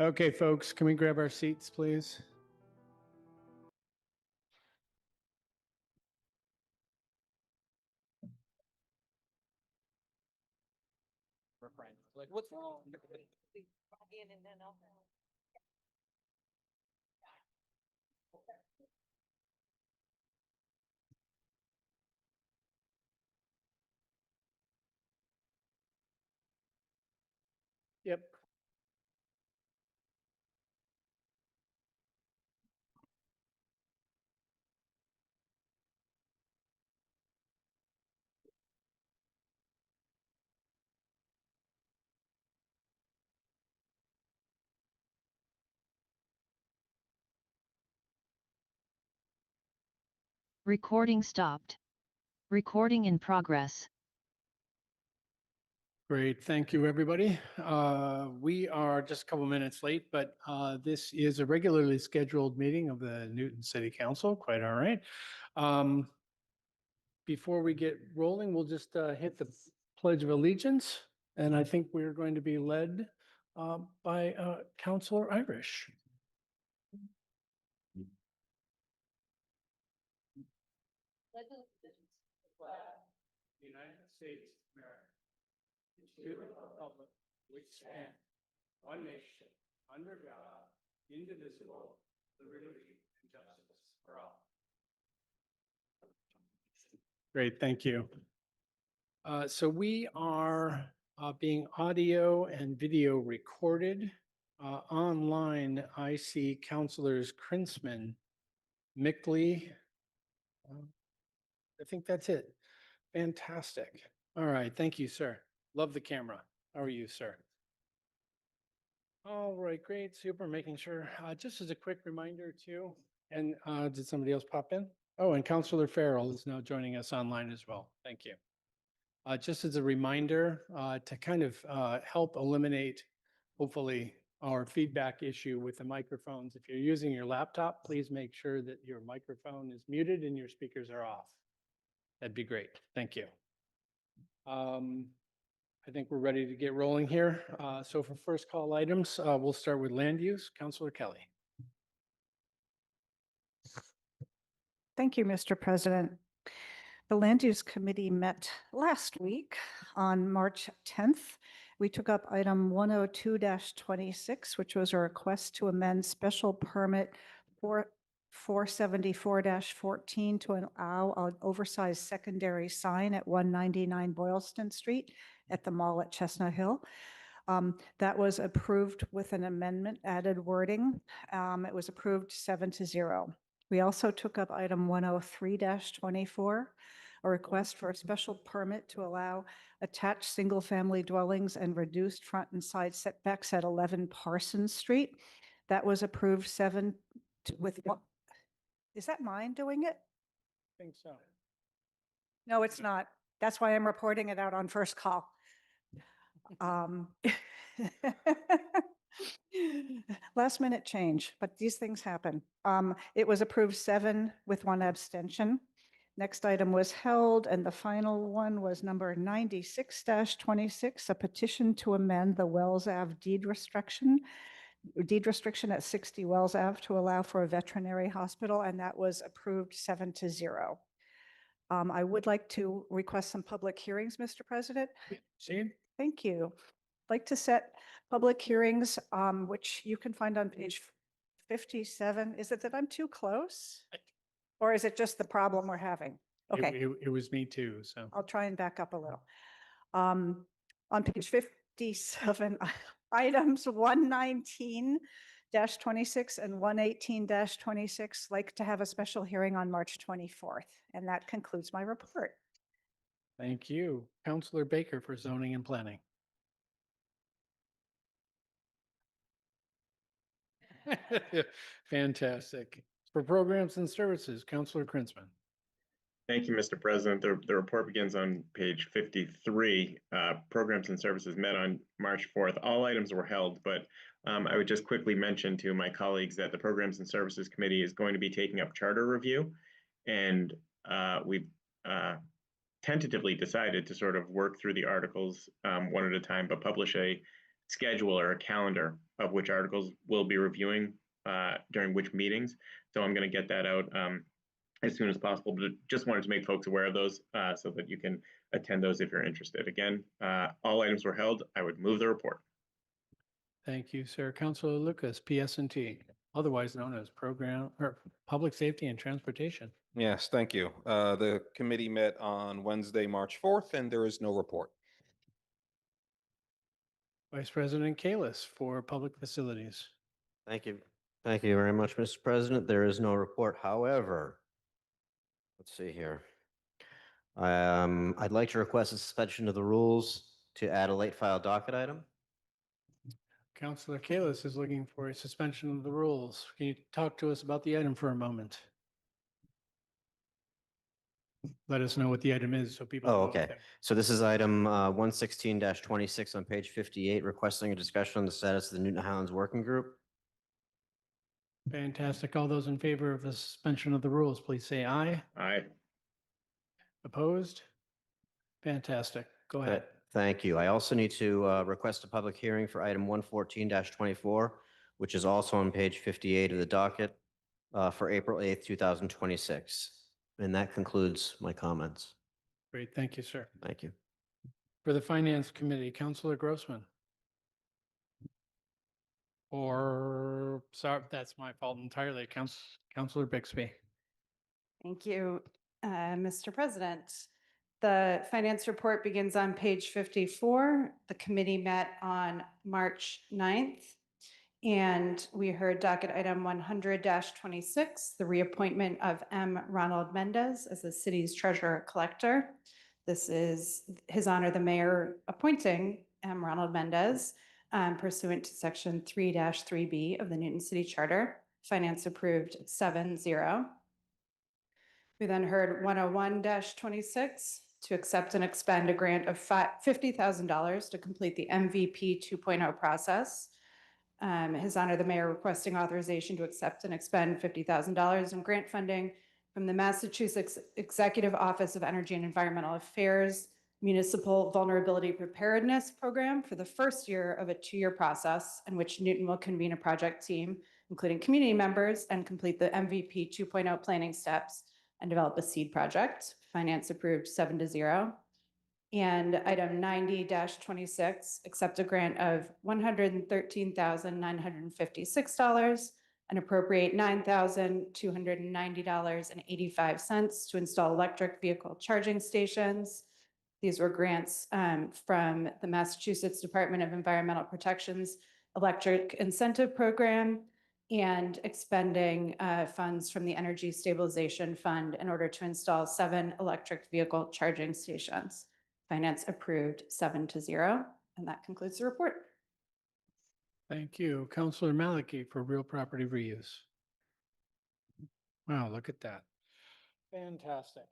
Okay, folks, can we grab our seats, please? Like, what's wrong? Yep. Recording stopped. Recording in progress. Great, thank you, everybody. We are just a couple minutes late, but this is a regularly scheduled meeting of the Newton City Council, quite all right. Before we get rolling, we'll just hit the Pledge of Allegiance, and I think we're going to be led by Councilor Irish. The United States of America, to the republic which stands one nation, under God, indivisible, liberty and justice for all. Great, thank you. So we are being audio and video recorded. Online, I see Councilors Krinsman, Mickley. I think that's it. Fantastic. All right, thank you, sir. Love the camera. How are you, sir? All right, great, super, making sure. Just as a quick reminder too, and did somebody else pop in? Oh, and Councilor Farrell is now joining us online as well. Thank you. Just as a reminder, to kind of help eliminate, hopefully, our feedback issue with the microphones. If you're using your laptop, please make sure that your microphone is muted and your speakers are off. That'd be great. Thank you. I think we're ready to get rolling here. So for first call items, we'll start with land use. Councilor Kelly. Thank you, Mr. President. The Land Use Committee met last week on March 10th. We took up item 102-26, which was a request to amend special permit 474-14 to allow an oversized secondary sign at 199 Boylston Street at the mall at Chestnut Hill. That was approved with an amendment, added wording. It was approved 7-0. We also took up item 103-24, a request for a special permit to allow attached single-family dwellings and reduced front and side setbacks at 11 Parsons Street. That was approved 7 with what? Is that mine doing it? I think so. No, it's not. That's why I'm reporting it out on first call. Last minute change, but these things happen. It was approved 7 with 1 abstention. Next item was held, and the final one was number 96-26, a petition to amend the Wells Ave deed restriction at 60 Wells Ave to allow for a veterinary hospital, and that was approved 7-0. I would like to request some public hearings, Mr. President. Shane? Thank you. I'd like to set public hearings, which you can find on page 57. Is it that I'm too close? Or is it just the problem we're having? Okay, It was me too, so. I'll try and back up a little. On page 57, items 119-26 and 118-26, like to have a special hearing on March 24th. And that concludes my report. Thank you. Councilor Baker for zoning and planning. Fantastic. For programs and services, Councilor Krinsman. Thank you, Mr. President. The report begins on page 53. Programs and services met on March 4th. All items were held, but I would just quickly mention to my colleagues that the Programs and Services Committee is going to be taking up charter review, and we've tentatively decided to sort of work through the articles one at a time, but publish a schedule or a calendar of which articles we'll be reviewing during which meetings. So I'm going to get that out as soon as possible, but just wanted to make folks aware of those so that you can attend those if you're interested. Again, all items were held. I would move the report. Thank you, sir. Councilor Lucas, PS&T, otherwise known as Program or Public Safety and Transportation. Yes, thank you. The committee met on Wednesday, March 4th, and there is no report. Vice President Kalis for Public Facilities. Thank you. Thank you very much, Mr. President. There is no report. However, let's see here. I'd like to request a suspension of the rules to add a late file docket item. Councilor Kalis is looking for a suspension of the rules. Can you talk to us about the item for a moment? Let us know what the item is so people. Oh, know okay. that- So this is item 116-26 on page 58, requesting a discussion on the status of the Newton Highlands Working Group. Fantastic. All those in favor of the suspension of the rules, please say aye. Aye. Opposed? Fantastic. Go ahead. Thank you. I also need to request a public hearing for item 114-24, which is also on page 58 of the docket for April 8th, 2026. And that concludes my comments. Great. Thank you, sir. Thank you. For the Finance Committee, Councilor Grossman. Or, sorry, that's my fault entirely. Councilor Bixby. Thank you, Mr. President. The finance report begins on page 54. The committee met on March 9th, and we heard docket item 100-26, the reappointment of M. Ronald Mendez as the city's treasurer collector. This is His Honor the Mayor appointing M. Ronald Mendez pursuant to section 3-3B of the Newton City Charter. Finance approved 7-0. We then heard 101-26 to accept and expend a grant of $50,000 to complete the MVP 2.0 process. His Honor the Mayor requesting authorization to accept and expend $50,000 in grant funding from the Massachusetts Executive Office of Energy and Environmental Affairs Municipal Vulnerability Preparedness Program for the first year of a 2-year process in which Newton will convene a project team, including community members, and complete the MVP 2.0 planning steps and develop a seed project. Finance approved 7-0. And item 90-26, accept a grant of $113,956 and appropriate $9,290.85 to install electric vehicle charging stations. These were grants from the Massachusetts Department of Environmental Protection's Electric Incentive Program and expending funds from the Energy Stabilization Fund in order to install 7 electric vehicle charging stations. Finance approved 7-0, and that concludes the report. Thank you. Councilor Maliki for real property reuse. Wow, look at that. Fantastic.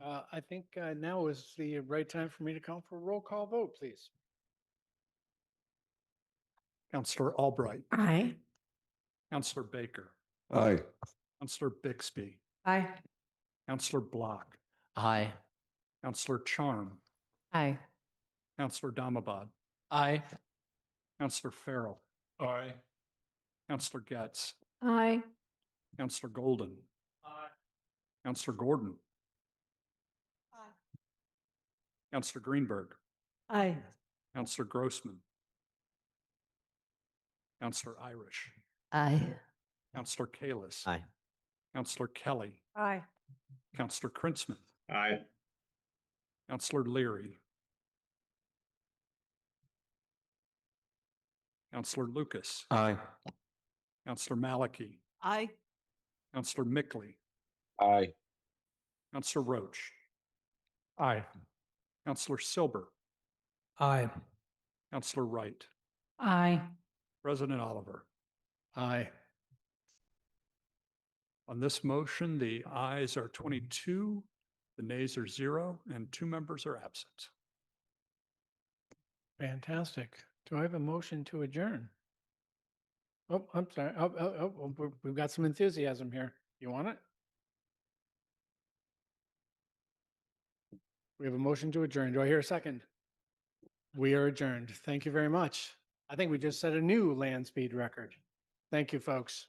I think now is the right time for me to call for a roll call vote, please. Councillor Albright. Aye. Councillor Baker. Aye. Councillor Bixby. Aye. Councillor Block. Aye. Councillor Charm. Aye. Councillor Damabad. Aye. Councillor Farrell. Aye. Councillor Getz. Aye. Councillor Golden. Aye. Councillor Gordon. Aye. Councillor Greenberg. Aye. Councillor Grossman. Councillor Irish. Aye. Councillor Kalis. Aye. Councillor Kelly. Aye. Councillor Krinsman. Aye. Councillor Leary. Councillor Lucas. Aye. Councillor Maliki. Aye. Councillor Mickley. Aye. Councillor Roach. Aye. Councillor Silber. Aye. Councillor Wright. Aye. President Oliver. Aye. On this motion, the ayes are 22, the nays are 0, and 2 members are absent. Fantastic. Do I have a motion to adjourn? Oh, I'm sorry. We've got some enthusiasm here. You want it? We have a motion to adjourn. Do I hear a second? We are adjourned. Thank you very much. I think we just set a new land speed record. Thank you, folks.